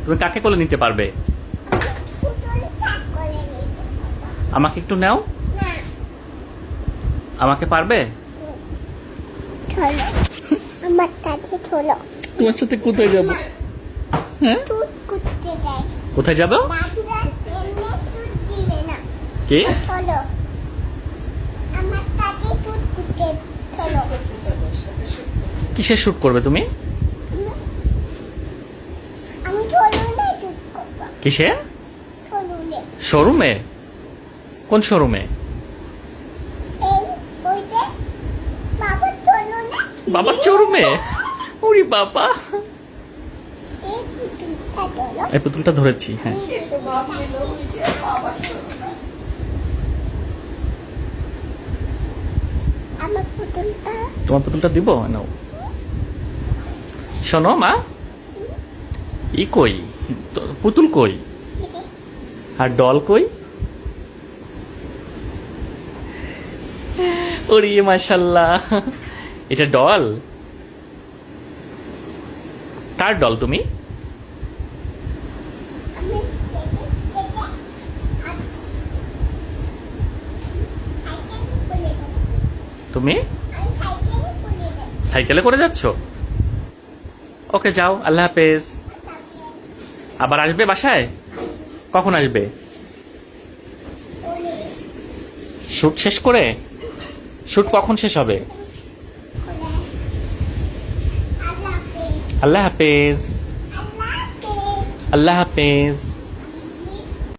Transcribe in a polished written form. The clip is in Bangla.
তুমি কাকে কোলে নিতে পারবে? আমাকে একটু নাও। আমাকে পারবে? আমার কাছে চলো। তোমার সাথে কোথায় যাব? হ্যাঁ, দুধ কুটতে যাই। কোথায় যাব? ডাক্তার এমনি দুধ দিবে না। কে? চলো। আমার কাছে দুধ কুটতে চলো। কিসের শুট করবে তুমি? আমি চলো না দুধ করবো। কিসে? চলো না। শোরুমে? কোন শোরুমে? এই ওই যে বাবা চলো না। বাবার শোরুমে? ওরে বাবা, এই দুধটা চলো। এই পুতুলটা ধরেছি। হ্যাঁ, আমার পুতুলটা তোমার পুতুলটা দিব নাও। শোনো মা, ই কই, পুতুল কই, আর ডল কই? ওরে মাশাল্লাহ, এটা ডল? কার ডল তুমি? আমি তুমি সাইকেলে করে দেব। সাইকেলে করে যাচ্ছ? ওকে, যাও, আল্লাহ হাফেজ। আবার আসবে বাসায়? কখন আসবে? শুট শেষ করে? শুট কখন শেষ হবে? আল্লাহ হাফেজ। আল্লাহ হাফেজ। আল্লাহ হাফেজ। আল্লাহ হাফেজ।